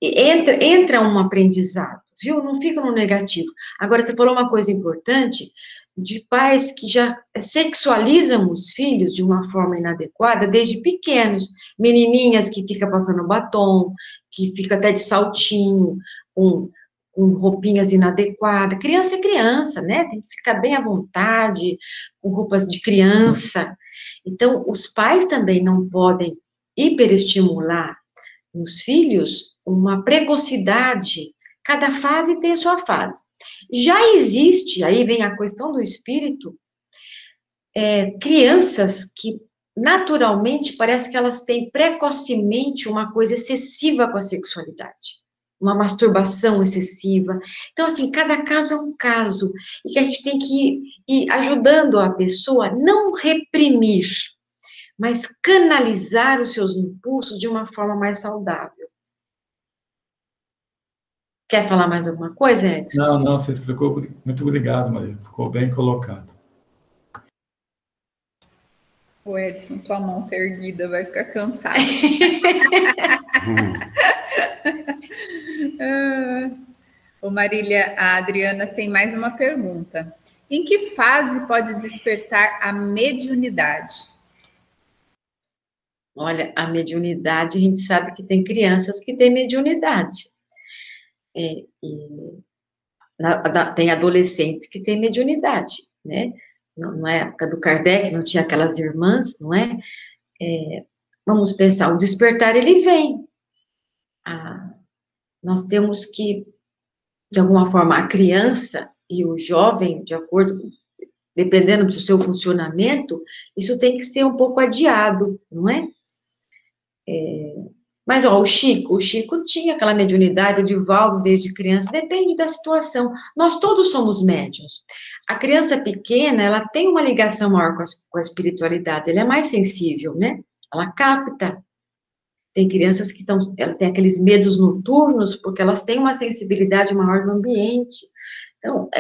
Entra um aprendizado. viu? Não fica no negativo. Agora, você falou uma coisa importante, de pais que já sexualizam os filhos de uma forma inadequada desde pequenos. Menininhas que ficam passando batom, que fica até de saltinho, com roupinhas inadequadas. Criança é criança, né? Tem que ficar bem à vontade, com roupas de criança. Então, os pais também não podem hiperestimular nos filhos uma precocidade. Cada fase tem a sua fase. Já existe, aí vem a questão do espírito, crianças que naturalmente parece que elas têm precocemente uma coisa excessiva com a sexualidade, uma masturbação excessiva. Então, assim, cada caso é um caso, e que a gente tem que ir ajudando a pessoa a não reprimir, mas canalizar os seus impulsos de uma forma mais saudável. Quer falar mais alguma coisa, Edson? Não, não, você explicou. Muito obrigado, Maria. Ficou bem colocado. O Edson, tua mão tá erguida, vai ficar cansado. Ô Marília, a Adriana tem mais uma pergunta. Em que fase pode despertar a mediunidade? Olha, a mediunidade, a gente sabe que tem crianças que têm mediunidade. Tem adolescentes que têm mediunidade, né? Na época do Kardec, não tinha aquelas irmãs, não é? Vamos pensar, o despertar, ele vem. Nós temos que, de alguma forma, a criança e o jovem, de acordo, dependendo do seu funcionamento, isso tem que ser um pouco adiado, não é? Mas, ó, o Chico tinha aquela mediunidade, o Divaldo desde criança, depende da situação. Nós todos somos médiuns. A criança pequena, ela tem uma ligação maior com a espiritualidade, ela é mais sensível, né? Ela capta. Tem crianças que ela tem aqueles medos noturnos, porque elas têm uma sensibilidade maior no ambiente. Então,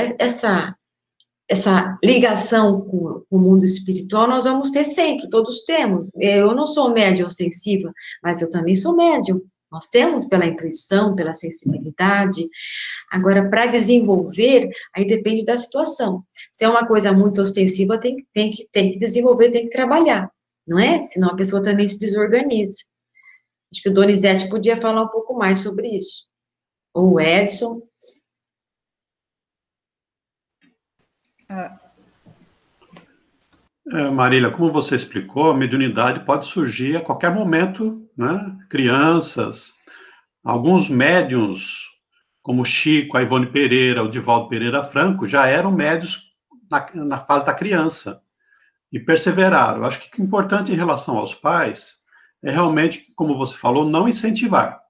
essa ligação com o mundo espiritual, nós vamos ter sempre, todos temos. Eu não sou médium ostensiva, mas eu também sou médium. Nós temos pela intuição, pela sensibilidade. Agora, para desenvolver, aí depende da situação. Se é uma coisa muito ostensiva, tem que desenvolver, tem que trabalhar, não é? Senão a pessoa também se desorganiza. Acho que o Donizete podia falar um pouco mais sobre isso. Ou o Edson. Marília, como você explicou, a mediunidade pode surgir a qualquer momento, né? Crianças, alguns médiuns, como o Chico, a Ivone Pereira, o Divaldo Pereira Franco, já eram médiuns na fase da criança e perseveraram. Eu acho que o importante em relação aos pais é realmente, como você falou, não incentivar.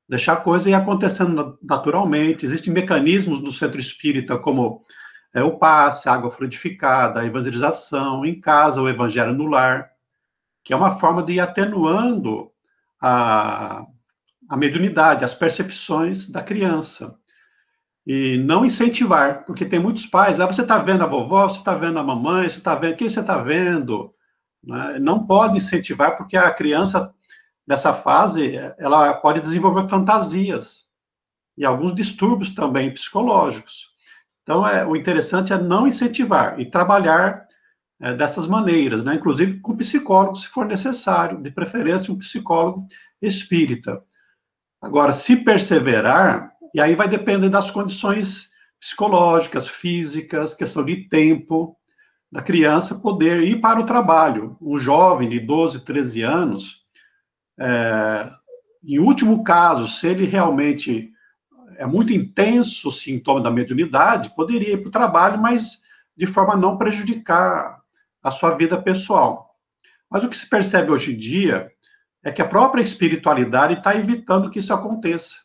Deixar a coisa ir acontecendo naturalmente. Existem mecanismos no centro espírita, como o passe, a água frutificada, a evangelização, em casa, o evangelho no lar, que é uma forma de ir atenuando a mediunidade, as percepções da criança. E não incentivar, porque tem muitos pais, você está vendo a vovó, você está vendo a mamãe, você está vendo, quem você está vendo? Né? Não pode incentivar, porque a criança, nessa fase, ela pode desenvolver fantasias e alguns distúrbios também psicológicos. Então, o interessante é não incentivar e trabalhar dessas maneiras, né? Inclusive com psicólogo, se for necessário, de preferência um psicólogo espírita. Agora, se perseverar, e aí vai depender das condições psicológicas, físicas, questão de tempo, da criança poder ir para o trabalho. Um jovem de 12, 13 anos, em último caso, se ele realmente é muito intenso o sintoma da mediunidade, poderia ir para o trabalho, mas de forma a não prejudicar a sua vida pessoal. Mas o que se percebe hoje em dia é que a própria espiritualidade está evitando que isso aconteça.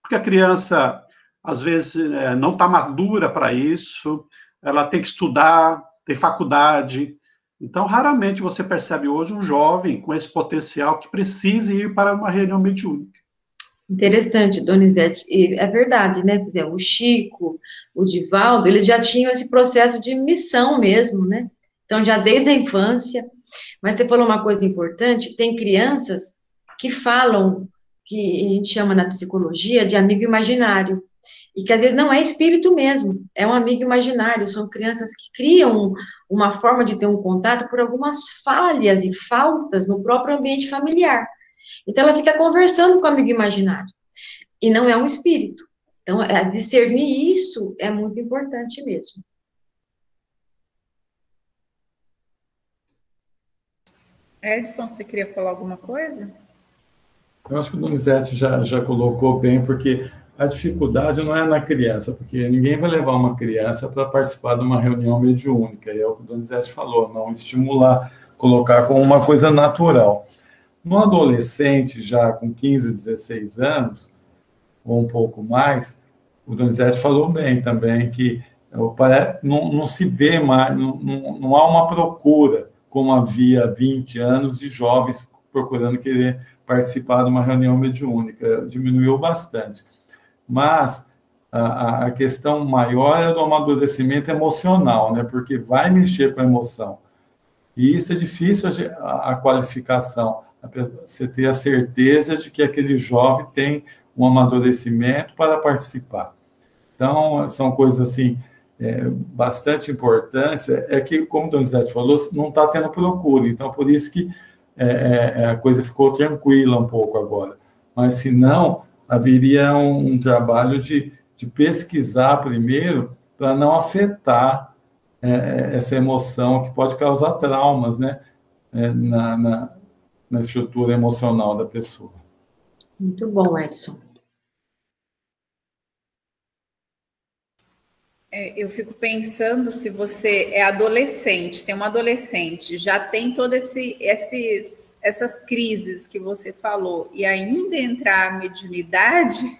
Porque a criança, às vezes, não está madura para isso, ela tem que estudar, tem faculdade. Então, raramente você percebe hoje um jovem com esse potencial que precise ir para uma reunião mediúnica. Interessante, Donizete, e é verdade, né? Por exemplo, o Chico, o Divaldo, eles já tinham esse processo de missão mesmo, né? Então, já desde a infância. Mas você falou uma coisa importante, tem crianças que falam, que a gente chama na psicologia de amigo imaginário. E que às vezes não é espírito mesmo, é um amigo imaginário, são crianças que criam uma forma de ter um contato por algumas falhas e faltas no próprio ambiente familiar. Então ela fica conversando com o amigo imaginário, e não é um espírito. Então, discernir isso é muito importante mesmo. Edson, você queria falar alguma coisa? Eu acho que o Donizete já colocou bem, porque a dificuldade não é na criança, porque ninguém vai levar uma criança para participar de uma reunião mediúnica, e é o que o Donizete falou, não estimular, colocar como uma coisa natural. No adolescente, já com 15, 16 anos, ou um pouco mais, o Donizete falou bem também, que não se vê mais, não há uma procura, como havia 20 anos, de jovens procurando querer participar de uma reunião mediúnica. Diminuiu bastante. Mas a questão maior é do amadurecimento emocional, né? Porque vai mexer com a emoção. E isso é difícil, a qualificação. Você ter a certeza de que aquele jovem tem um amadurecimento para participar. Então, são coisas assim, bastante importantes. É que, como o Donizete falou, não está tendo procura. Então, por isso que a coisa ficou tranquila um pouco agora. Mas, se não, haveria um trabalho de pesquisar primeiro para não afetar essa emoção que pode causar traumas, né, na estrutura emocional da pessoa. Muito bom, Edson. Eu fico pensando, se você é adolescente, tem uma adolescente, já tem todas essas crises que você falou, e ainda entrar a mediunidade,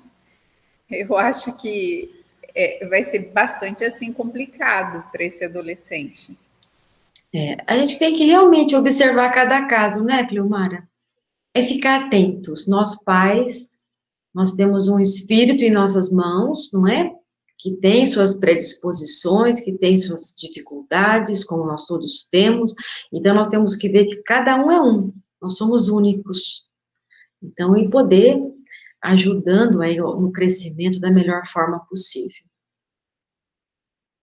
eu acho que vai ser bastante assim complicado para esse adolescente. A gente tem que realmente observar cada caso, né, Cleomara? É ficar atentos. Nós pais, nós temos um espírito em nossas mãos, não é? Que tem suas predisposições, que tem suas dificuldades, como nós todos temos. Então, nós temos que ver que cada um é um. Nós somos únicos. Então, e poder ajudando aí no crescimento da melhor forma possível.